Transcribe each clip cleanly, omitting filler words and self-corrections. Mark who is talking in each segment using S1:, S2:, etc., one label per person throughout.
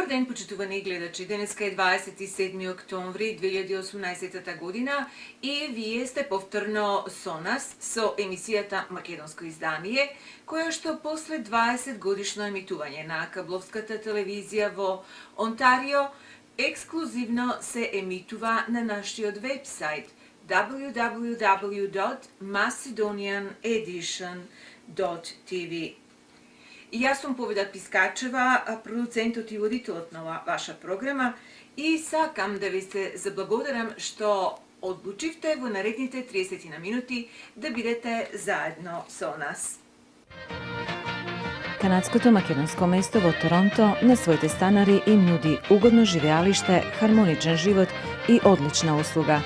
S1: Добар ден, почитувани гледачи. Денеска е 27. октомври 2018 година и вие сте повторно со нас, со емисијата Македонско издание, која што после 20 годишно емитување на кабловската телевизија во Онтарио, ексклузивно се емитува на нашиот вебсайт www.MacedonianEdition.TV. И јас сум Поведа Пискачева, продуцентот и водителот на ваша програма и сакам да ви се заблагодарам што одлучивте во наредните 30 на минути да бидете заедно со нас.
S2: Канадското македонско место во Торонто на своите станари им нуди угодно живеалиште, хармоничен живот и одлична услуга.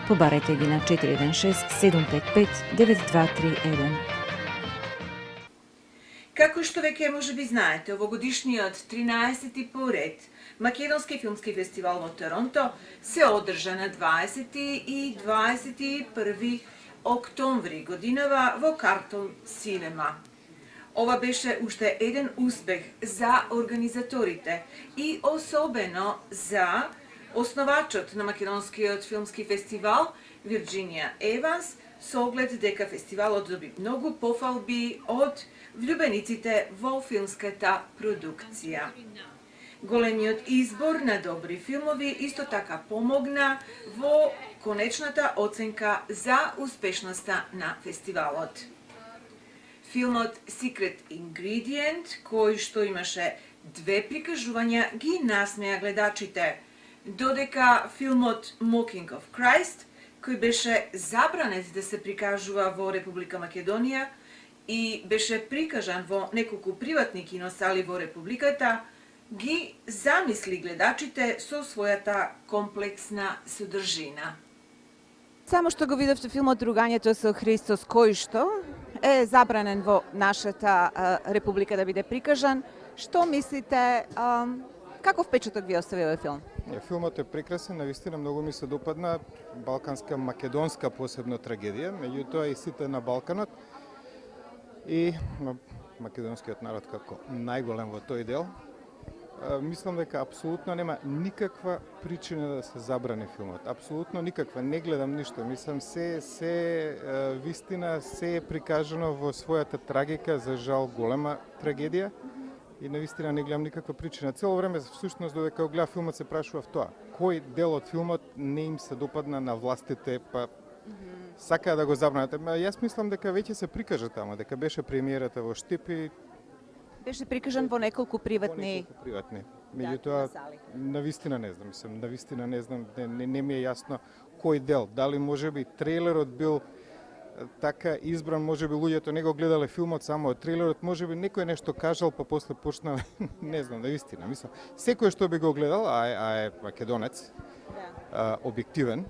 S2: Побарете ги на 416-755-9231.
S1: Како што веќе можеби знаете, овогодишниот 13-ти поред Македонски филмски фестивал во Торонто се одржа на 20 и 21 октомври годинава во Картон Синема. Ова беше уште еден успех за организаторите и особено за основачот на Македонскиот филмски фестивал Вирџинија Еванс, со оглед дека фестивалот доби многу пофалби од влюбениците во филмската продукција. Големиот избор на добри филмови исто така помогна во конечната оценка за успешноста на фестивалот. Филмот Secret Ingredient, кој што имаше две прикажувања, ги насмеа гледачите, додека филмот Mocking of Christ, кој беше забранет да се прикажува во Република Македонија и беше прикажан во неколку приватни киносали во Републиката, ги замисли гледачите со својата комплексна содржина.
S3: Само што го видовте филмот Ругањето со Христос, кој што е забранен во нашата Република да биде прикажан, што мислите, каков впечаток ви остави овој филм?
S4: Филмот е прекрасен, навистина многу ми се допадна, балканска, македонска посебно трагедија, меѓутоа и сите на Балканот и македонскиот народ како најголем во тој дел. Мислам дека апсолутно нема никаква причина да се забрани филмот. Апсолутно никаква. Не гледам ништо. Мислам се вистина, се е прикажано во својата трагика, за жал голема трагедија. И навистина не гледам никаква причина. Цело време, всушност, додека го гледам филмот, се прашував тоа. Кој дел од филмот не им се допадна на властите, па сакаа да го забранат. Јас мислам дека веќе се прикажа тамо, дека беше премиерата во Штипи.
S3: Беше прикажан во неколку приватни.
S4: Меѓутоа, навистина не знам, навистина не знам, не ми е јасно кој дел. Дали можеби трейлерот бил така избран, можеби луѓето не го гледале филмот само од трейлерот, можеби некој нешто кажал, па после почна, не знам, навистина. Мислам, секој што би го гледал, а е македонец, објективен,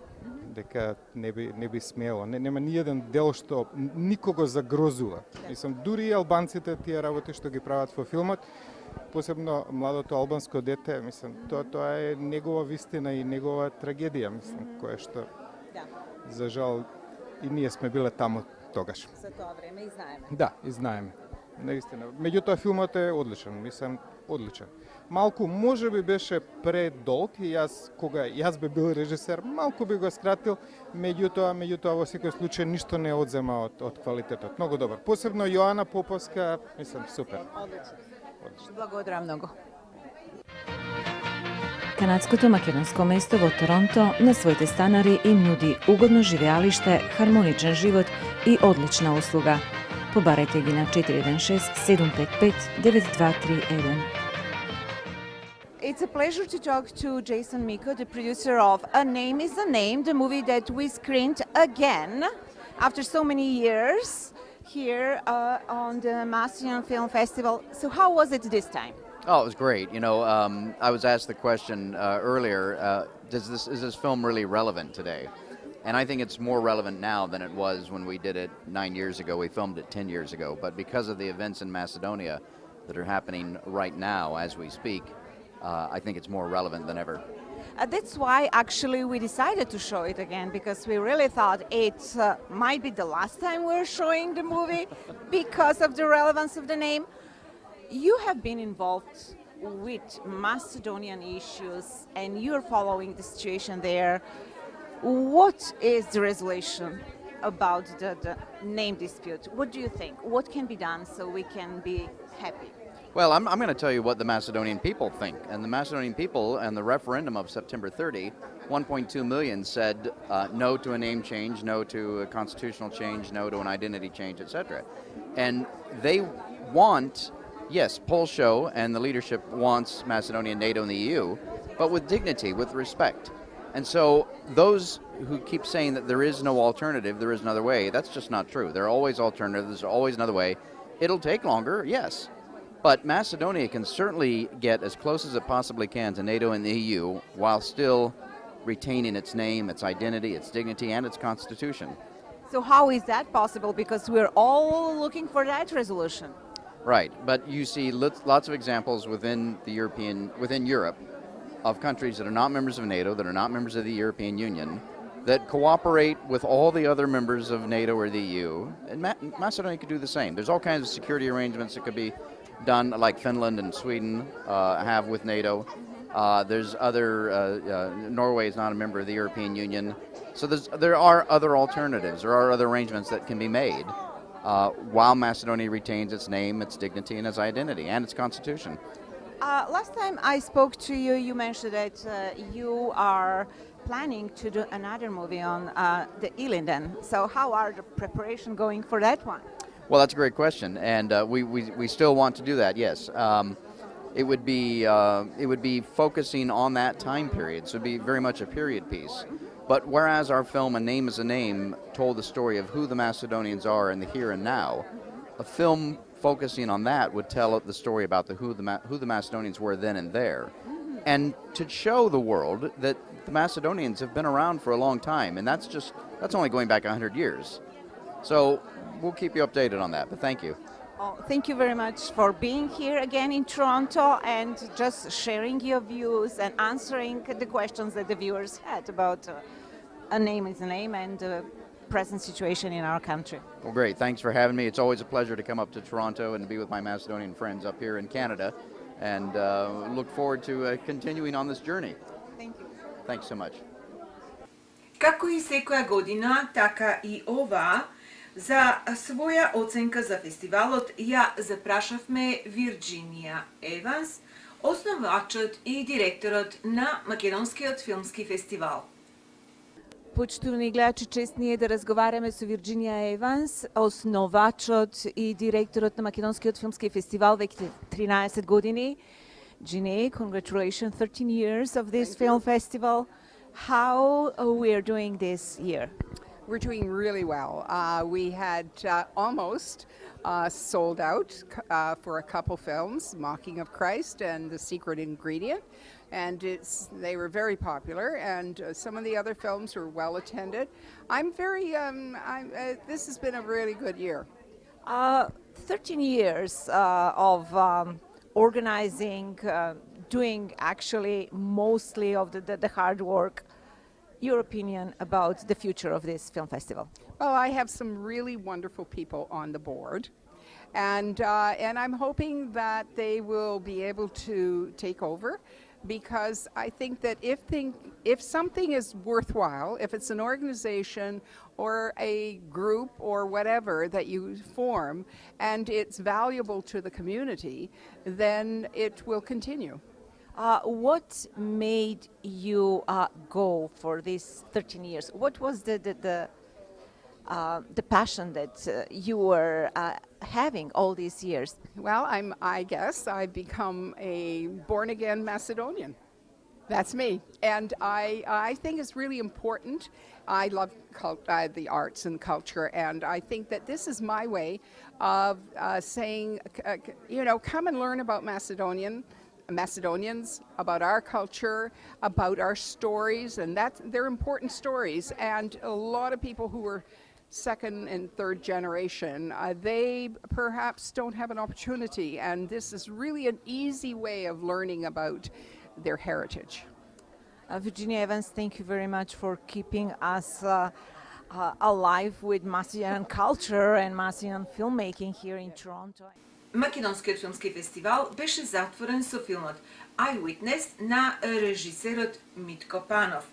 S4: дека не би смело. Нема ниеден дел што никого загрозува. Мислам, дури и албанците тие работи што ги прават во филмот, посебно младото албанско дете, мислам, тоа е негова вистина и негова трагедија, мислам, која што за жал и ние сме биле таму тогаш.
S3: За тоа време и знаеме.
S4: Да, и знаеме. Наистина. Меѓутоа филмот е одличен, мислам, одличен. Малку можеби беше предолг и кога јас би бил режисер, малку би го скратил, меѓутоа во секој случај ништо не одзема од квалитетот. Многу добар. Посебно Јоана Поповска, мислам, супер.
S3: Одлично. Благодарам многу.
S2: Канадското македонско место во Торонто на своите станари им нуди угодно живеалиште, хармоничен живот и одлична услуга. Побарете ги на 416-755-9231.
S3: It's a pleasure to talk to Jason Miko, the producer of A Name is a Name, the movie that we screened again after so many years here on the Macedonian Film Festival. So how was it this time?
S5: Oh, it was great. You know, I was asked the question earlier, is this film really relevant today? And I think it's more relevant now than it was when we did it 9 years ago. We filmed it 10 years ago. But because of the events in Macedonia that are happening right now as we speak, I think it's more relevant than ever.
S3: That's why actually we decided to show it again, because we really thought it might be the last time we're showing the movie because of the relevance of the name. You have been involved with Macedonian issues and you're following the situation there, what is the resolution about the name dispute? What do you think? What can be done so we can be happy?
S5: Well, I'm going to tell you what the Macedonian people think. And the Macedonian people and the referendum of September 30, 1.2 million said no to a name change, no to a constitutional change, no to an identity change, etc. And they want, yes, polls show and the leadership wants Macedonia, NATO, and the EU, but with dignity, with respect. And so those who keep saying that there is no alternative, there is another way, that's just not true. There are always alternatives, there's always another way. It'll take longer, yes. But Macedonia can certainly get as close as it possibly can to NATO and the EU while still retaining its name, its identity, its dignity, and its constitution.
S3: So how is that possible? Because we're all looking for that resolution.
S5: Right, but you see lots of examples within Europe of countries that are not members of NATO, that are not members of the European Union, that cooperate with all the other members of NATO or the EU. And Macedonia could do the same. There's all kinds of security arrangements that could be done, like Finland and Sweden have with NATO. There's other, Norway is not a member of the European Union. So there are other alternatives. There are other arrangements that can be made while Macedonia retains its name, its dignity, and its identity, and its constitution.
S3: Last time I spoke to you, you mentioned that you are planning to do another movie on the Ilinden. So how are the preparation going for that one?
S5: Well, that's a great question, and we still want to do that. Yes, it would be focusing on that time period, so it'd be very much a period piece. But whereas our film A Name Is a Name told the story of who the Macedonians are in the here and now, a film focusing on that would tell the story about who the Macedonians were then and there, and to show the world that the Macedonians have been around for a long time, and that's only going back 100 years. So we'll keep you updated on that, but thank you.
S3: Oh, thank you very much for being here again in Toronto and just sharing your views and answering the questions that the viewers had about A Name Is a Name and the present situation in our country.
S5: Well, great. Thanks for having me. It's always a pleasure to come up to Toronto and to be with my Macedonian friends up here in Canada, and look forward to continuing on this journey.
S3: Thank you.
S5: Thanks so much.
S1: Како и секоја година, така и ова, за своја оценка за фестивалот ја запрашавме Вирджинија Еванс, основачот и директорот на Македонскиот филмски фестивал.
S3: Почитувани гледачи, чест ни е да разговаряме со Вирджинија Еванс, основачот и директорот на Македонскиот филмски фестивал веќе 13 години. Ginny, congratulations, 13 years of this film festival. How we are doing this year?
S6: We're doing really well. We had almost sold out for a couple films, Mocking of Christ and The Secret Ingredient, and they were very popular, and some of the other films were well attended. I'm very, this has been a really good year.
S3: 13 years of organizing, doing actually mostly of the hard work. Your opinion about the future of this film festival?
S6: Well, I have some really wonderful people on the board, and I'm hoping that they will be able to take over, because I think that if something is worthwhile, if it's an organization or a group or whatever that you form and it's valuable to the community, then it will continue.
S3: What made you go for these 13 years? What was the passion that you were having all these years?
S6: Well, I guess I've become a born-again Macedonian. That's me. And I think it's really important. I love the arts and culture, and I think that this is my way of saying, come and learn about Macedonians, about our culture, about our stories, and they're important stories. And a lot of people who are second and third generation, they perhaps don't have an opportunity, and this is really an easy way of learning about their heritage.
S3: Virginia Evans, thank you very much for keeping us alive with Macedonian culture and Macedonian filmmaking here in Toronto.
S1: Македонскиот филмски фестивал беше затворен со филмот Eyewitness на режисерот Митко Панов.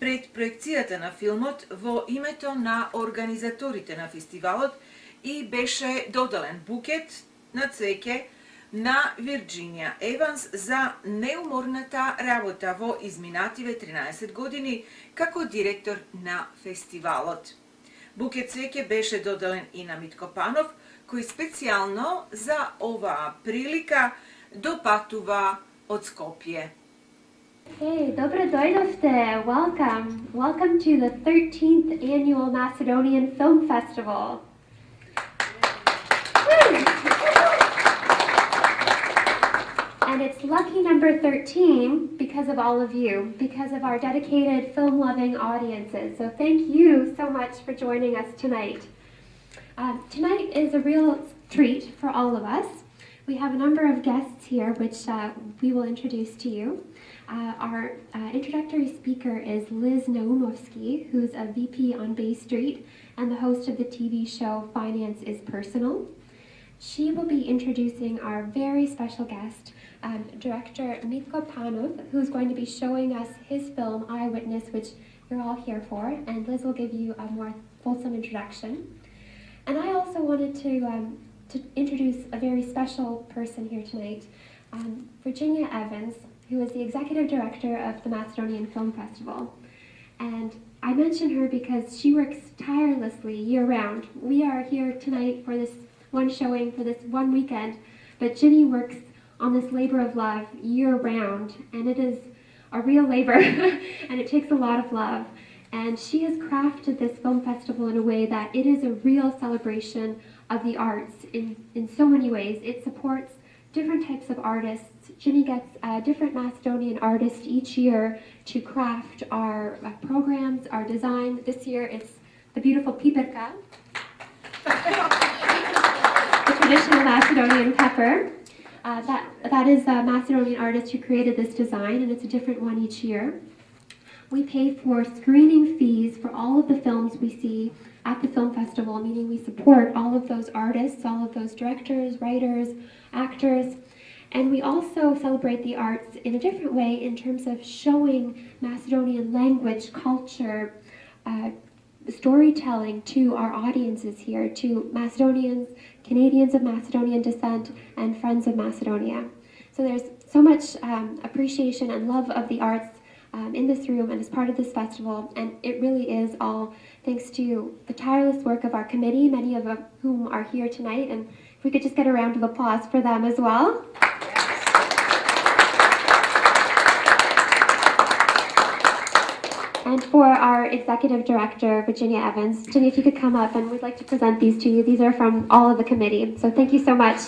S1: Пред проекцијата на филмот во името на организаторите на фестивалот и беше доделен букет на цвеќе на Вирджинија Еванс за неуморната работа во изминативе 13 години како директор на фестивалот. Букет цвеќе беше доделен и на Митко Панов, кој специјално за оваа прилика допатува од Скопје.
S7: Hey, добре дојдовте. Welcome. Welcome to the 13th Annual Macedonian Film Festival. And it's lucky number 13 because of all of you, because of our dedicated film-loving audiences. So thank you so much for joining us tonight. Tonight is a real treat for all of us. We have a number of guests here which we will introduce to you. Our introductory speaker is Liz Naumovsky, who's a VP on Bay Street and the host of the TV show Finance is Personal. She will be introducing our very special guest, director Mitko Panov, who's going to be showing us his film Eyewitness, which you're all here for, and Liz will give you a more fulsome introduction. And I also wanted to introduce a very special person here tonight, Virginia Evans, who is the executive director of the Macedonian Film Festival. And I mention her because she works tirelessly year-round. We are here tonight for this one showing, for this one weekend, but Ginny works on this labor of love year-round, and it is a real labor, and it takes a lot of love. And she has crafted this film festival in a way that it is a real celebration of the arts in so many ways. It supports different types of artists. Ginny gets a different Macedonian artist each year to craft our programs, our design. This year it's the beautiful piperka, the traditional Macedonian pepper. That is a Macedonian artist who created this design, and it's a different one each year. We pay for screening fees for all of the films we see at the film festival, meaning we support all of those artists, all of those directors, writers, actors, and we also celebrate the arts in a different way in terms of showing Macedonian language, culture, storytelling to our audiences here, to Macedonians, Canadians of Macedonian descent, and friends of Macedonia. So there's so much appreciation and love of the arts in this room and as part of this festival, and it really is all thanks to the tireless work of our committee, many of whom are here tonight, and if we could just get a round of applause for them as well. And for our executive director, Virginia Evans. Ginny, if you could come up, and we'd like to present these to you. These are from all of the committee, so thank you so much.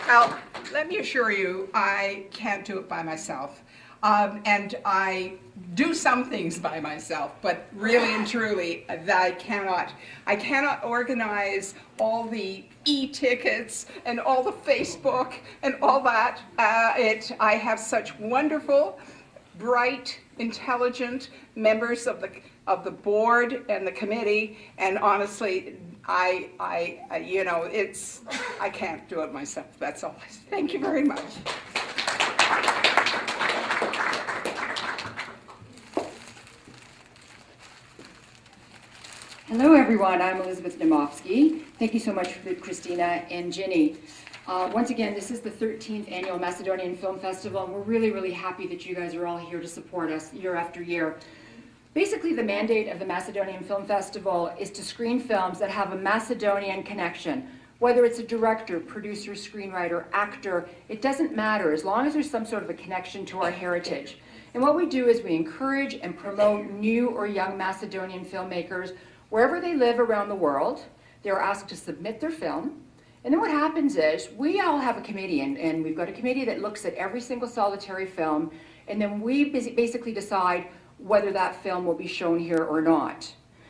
S6: Now, let me assure you, I can't do it by myself. And I do some things by myself, but really and truly, I cannot organize all the e-tickets and all the Facebook and all that. I have such wonderful, bright, intelligent members of the board and the committee, and honestly, I can't do it myself. That's all. Thank you very much.
S8: Hello everyone, I'm Elizabeth Naumovsky. Thank you so much for Christina and Ginny. Once again, this is the 13th Annual Macedonian Film Festival, and we're really, really happy that you guys are all here to support us year after year. Basically, the mandate of the Macedonian Film Festival is to screen films that have a Macedonian connection. Whether it's a director, producer, screenwriter, actor, it doesn't matter as long as there's some sort of a connection to our heritage. And what we do is we encourage and promote new or young Macedonian filmmakers wherever they live around the world. They're asked to submit their film. And then what happens is we all have a committee, and we've got a committee that looks at every single solitary film, and then we basically decide whether that film will be shown here or not.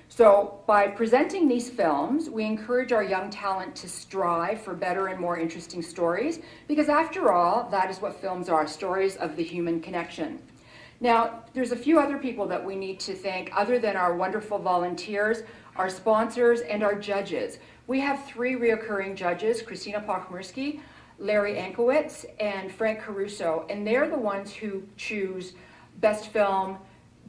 S8: So by presenting these films, we encourage our young talent to strive for better and more interesting stories, because after all, that is what films are, stories of the human connection. Now, there's a few other people that we need to thank other than our wonderful volunteers. our sponsors, and our judges. We have 3 reoccurring judges, Christina Pochmursky, Larry Ankowitz, and Frank Caruso, and they're the ones who choose Best Film,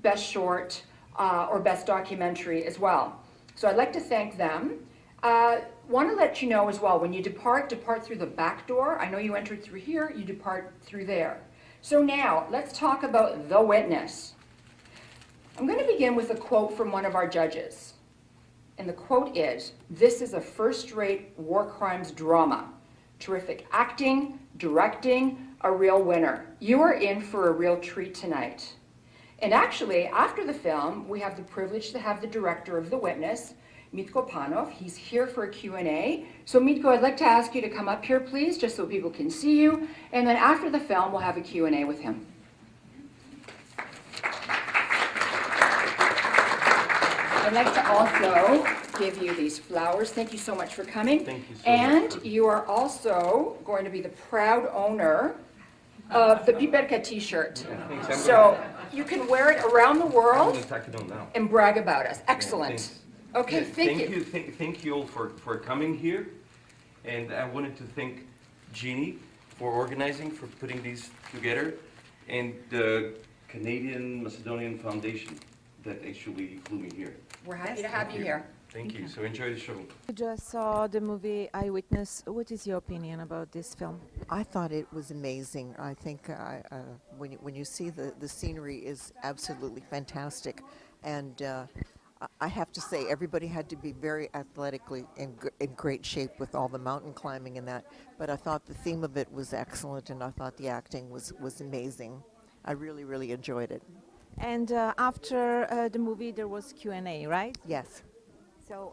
S8: Best Short, or Best Documentary as well. So I'd like to thank them. Want to let you know as well, when you depart through the back door. I know you entered through here, you depart through there. So now, let's talk about The Witness. I'm going to begin with a quote from one of our judges. And the quote is, "This is a first-rate war crimes drama. Terrific acting, directing, a real winner. You are in for a real treat tonight." And actually, after the film, we have the privilege to have the director of The Witness, Mitko Panov. He's here for a Q&A. So Mitko, I'd like to ask you to come up here, please, just so people can see you. And then after the film, we'll have a Q&A with him. I'd like to also give you these flowers. Thank you so much for coming.
S9: Thank you so
S8: and
S9: much.
S8: you are also going to be the proud owner of the Piperka t-shirt.
S9: Thanks.
S8: So you can wear it around the
S9: I'm
S8: world
S9: going to tack it on now.
S8: and brag about us. Excellent.
S9: Thanks.
S8: Okay,
S9: Yeah,
S8: thank you.
S9: Thank you all for coming here. And I wanted to thank Jeannie for organizing, for putting these together, and the Canadian Macedonian Foundation that actually flew me here.
S8: We're happy to have you here.
S9: Thank you. So enjoy the show.
S1: You just saw the movie Eyewitness. What is your opinion about this film?
S10: I thought it was amazing. I think when you see the scenery is absolutely fantastic, and I have to say everybody had to be very athletically in great shape with all the mountain climbing and that. But I thought the theme of it was excellent, and I thought the acting was amazing. I really enjoyed it.
S1: And after the movie, there was Q&A, right?
S10: Yes.
S1: So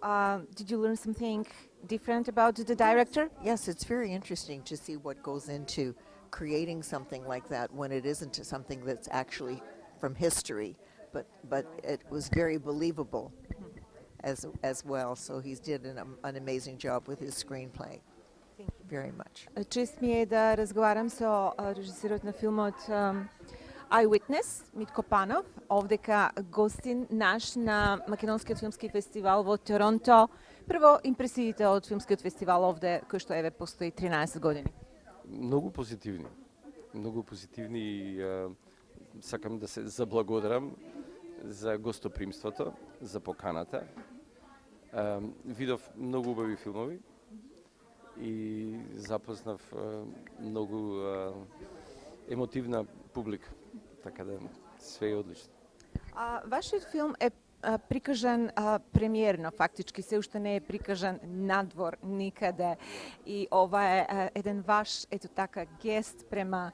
S1: did you learn something different about the director?
S10: Yes, it's very interesting to see what goes into creating something like that when it isn't something that's actually from history, but it was very believable as well. So he did an amazing job with his screenplay.
S1: Thank you
S10: very much.
S1: Čest mi je da razgovaram sa režiserom na filmu od Eyewitness, Mitko Panov, ovde ka gostin naš na Makedonski filmski festival v Toronto. Prvo, impresijite od filmskog festivala ovde, koji što evo postoji 13 godини.
S11: Много позитивни. Много позитивни и сакам да се заблагодарам за гостопримството, за поканата. Видов многу убави филмови и запознав многу емотивна публика. Така да све е одлично.
S1: Вашиот филм е прикажан премиерно, фактички се уште не е прикажан надвор никаде и ова е еден ваш ето така гест према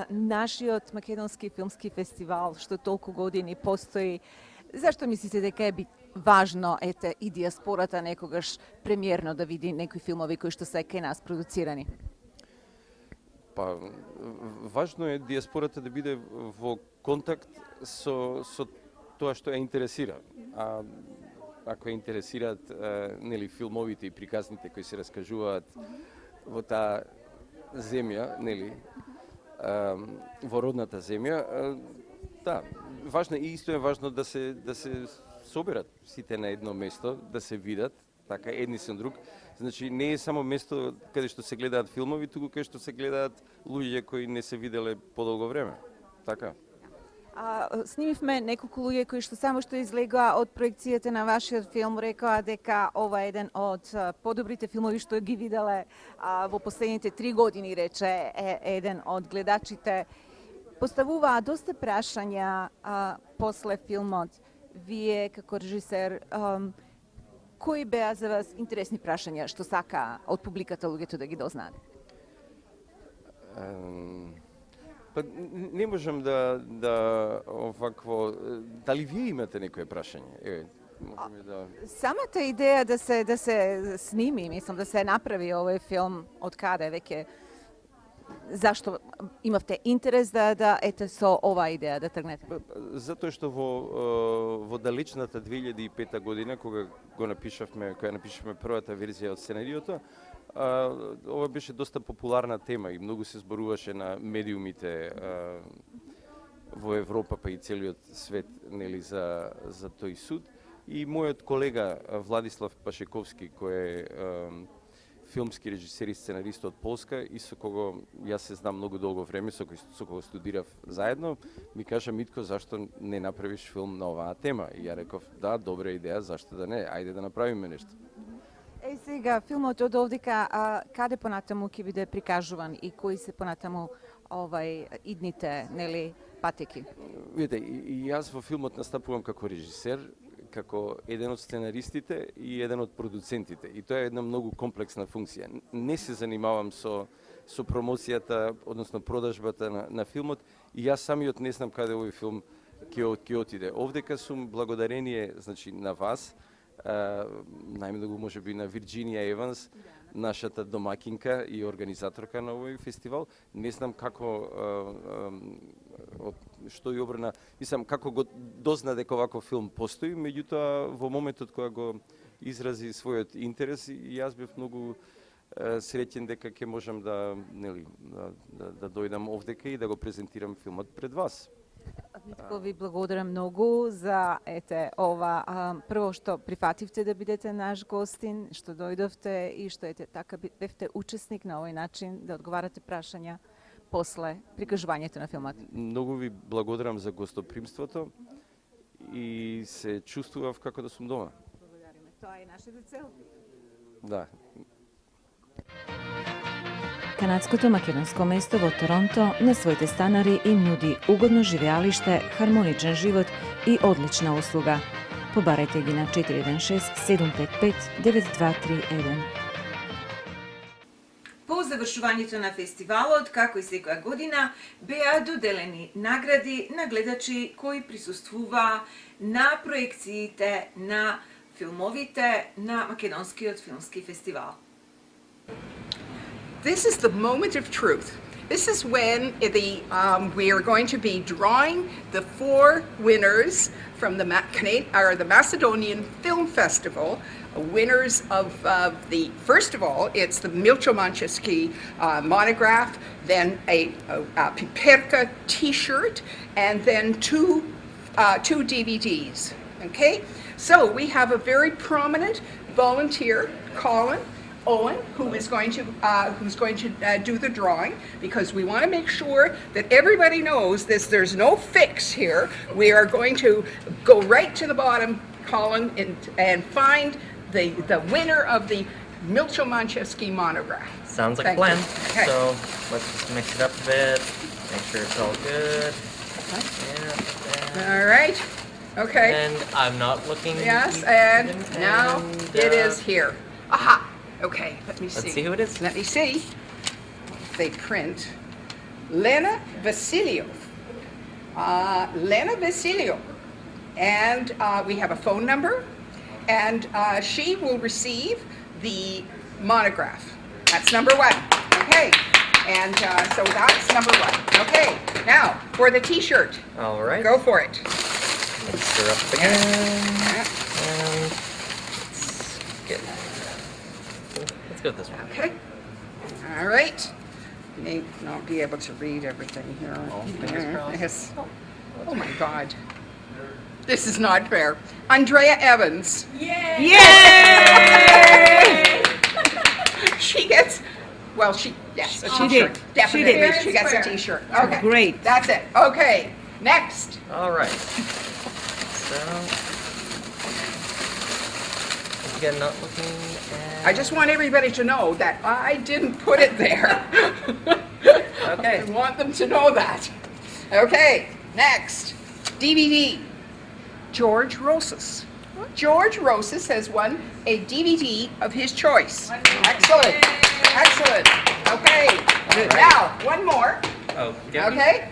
S1: нашиот македонски филмски фестивал што толку години постои. Зашто мислите дека е важно ете и диаспората некогаш премиерно да види некои филмови кои што се кај нас продуцирани?
S11: Па важно е диаспората да биде во контакт со тоа што ја интересира. А ако ја интересираат нели филмовите и приказните кои се раскажуваат во таа земја, нели во родната земја, да, важно и исто е важно да се соберат сите на едно место, да се видат така едни со друг. Значи не е само место каде што се гледаат филмови, туку каде што се гледаат луѓе кои не се виделе подолго време. Така.
S1: Снимивме неколку луѓе кои што само што излегоа од проекцијата на вашиот филм рекоа дека ова е еден од подобрите филмови што ги виделе во последните 3 години, рече еден од гледачите. Поставуваа доста прашања после филмот. Вие како режисер, кои беа за вас интересни прашања што сака од публиката луѓето да ги дознаат?
S11: Па не можам да овакво, дали вие имате некое прашање? Можеме да...
S1: Самата идеја да се сними, мислам да се направи овој филм, од каде веќе, зашто имавте интерес да ете со оваа идеја да тргнете?
S11: Затоа што во далечната 2005 година, кога напишавме првата верзија од сценариото, ова беше доста популарна тема и многу се зборуваше на медиумите во Европа па и целиот свет, нели, за тој суд. И мојот колега Владислав Пашековски, кој е филмски режисер и сценарист од Полска и со кого јас се знам многу долго време, со кого студирав заедно, ми кажа: Митко, зашто не направиш филм на оваа тема? И ја реков: да, добра идеја, зашто да не, ајде да направиме нешто.
S3: Сега, филмот од овдека, каде понатаму ќе биде прикажуван и кои се понатаму идните, нели, патеки?
S11: Видите, и јас во филмот настапувам како режисер, како еден од сценаристите и еден од продуцентите. И тоа е една многу комплексна функција. Не се занимавам со промоцијата, односно продажбата на филмот, и јас самиот не знам каде овој филм ќе отиде. Овдека сум благодарение, значи, на вас, најмногу можеби на Вирџинија Еванс, нашата домакинка и организаторка на овој фестивал. Не знам како, што ја обрна, мислам, како го дозна дека оваков филм постои, меѓутоа во моментот кога го изрази својот интерес, и јас бев многу среќен дека ќе можам да дојдам овдека и да го презентирам филмот пред вас.
S3: Митко, ви благодарам многу за ова, прво што прифативте да бидете наш гостин, што дојдовте и што така бевте учесник на овој начин да одговарате прашања после прикажувањето на филмот.
S11: Многу ви благодарам за гостопримството и се чувствував како да сум дома.
S3: Благодариме. Тоа е нашата цел.
S11: Да.
S2: Канадското македонско место во Торонто на своите станари им нуди угодно живеалиште, хармоничен живот и одлична услуга. Побарете ги на 416-755-9231.
S1: По завршувањето на фестивалот, како и секоја година, беа доделени награди на гледачи кои присуствува на проекциите на филмовите на Македонскиот филмски фестивал.
S6: This is the moment of truth. This is when we are going to be drawing the 4 winners from the Macedonian Film Festival, winners of first of all, it's the Milchomanchevsky monograph, then a Piperka t-shirt, and then two DVDs. Okay, so we have a very prominent volunteer, Colin Owen, who's going to do the drawing, because we want to make sure that everybody knows this. There's no fix here. We are going to go right to the bottom, Colin, and find the winner of the Milchomanchevsky monograph.
S12: Sounds like a plan.
S6: Okay.
S12: So let's just mix it up a bit. Make sure it's all good.
S6: All right. Okay.
S12: And I'm not looking.
S6: Yes, and now it is here. Aha. Okay, let me see.
S12: Let's see who it is.
S6: Let me see. They print Lena Vasiliov. Lena Vasiliov. And we have a phone number, and she will receive the monograph. That's number 1. Okay. And so that's number 1. Okay. Now, for the t-shirt.
S12: All right.
S6: Go for it.
S12: Let's stir up again. And let's go this way.
S6: Okay. All right. You may not be able to read everything here.
S12: Oh, fingers crossed.
S6: Yes. Oh my God. This is not fair. Andrea Evans.
S1: Yay!
S6: Yay! She gets, well, yes, a t-shirt.
S1: did.
S6: Definitely.
S1: She
S6: She gets a t-shirt. Okay.
S1: Great.
S6: That's it. Okay. Next.
S12: All right. So, again, not looking at...
S6: I just want everybody to know that I didn't put it there.
S12: Okay.
S6: I want them to know that. Okay, next. DVD. George Rosas. George Rosas has won a DVD of his choice. Excellent. Excellent. Okay.
S12: Right.
S6: Now, one more.
S12: Oh,
S6: Okay.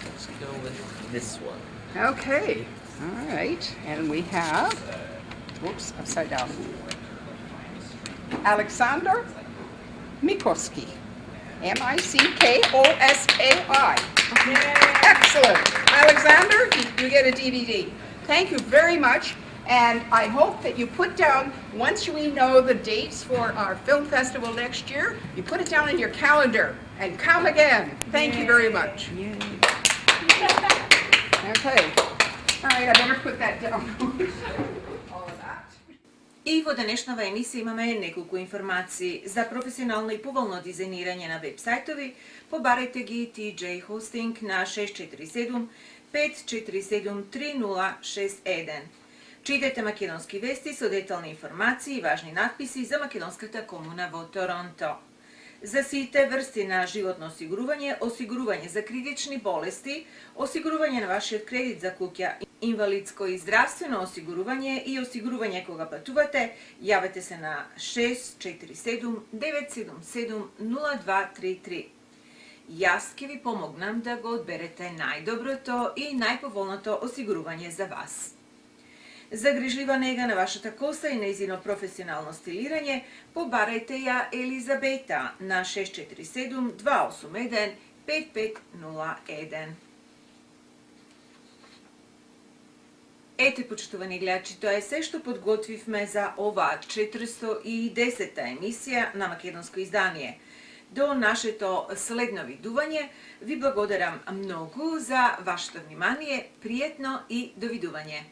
S12: Let's go with this one.
S6: Okay. All right. And we have, whoops, upside down. Alexander Mikoski. Mickoski. Excellent. Alexander, you get a DVD. Thank you very much. And I hope that you put down, once we know the dates for our film festival next year, you put it down in your calendar and come again. Thank you very much. Okay. All right, I better put that down. All of that.
S1: И во денешнава емисија имаме неколку информации. За професионално и поволно дизајнирање на веб сајтови, побарајте ги TJ Hosting на 647 547 3061. Читајте македонски вести со детални информации и важни надписи за македонската комуна во Торонто. За сите врсти на животно осигурување, осигурување за критични болести, осигурување на вашиот кредит за куќа, инвалидско и здравствено осигурување и осигурување кога патувате, јавете се на 647 977 0233. Јас ќе ви помогнам да го одберете најдоброто и најповолното осигурување за вас. За грижлива нега на вашата коса и нејзино професионално стилирање, побарајте ја Елизабета на 647 281 5501. Ете, почитувани гледачи, тоа е се што подготвивме за оваа 410-та емисија на македонско издание. До нашето следно видување ви благодарам многу за вашето внимание, пријатно и довидување.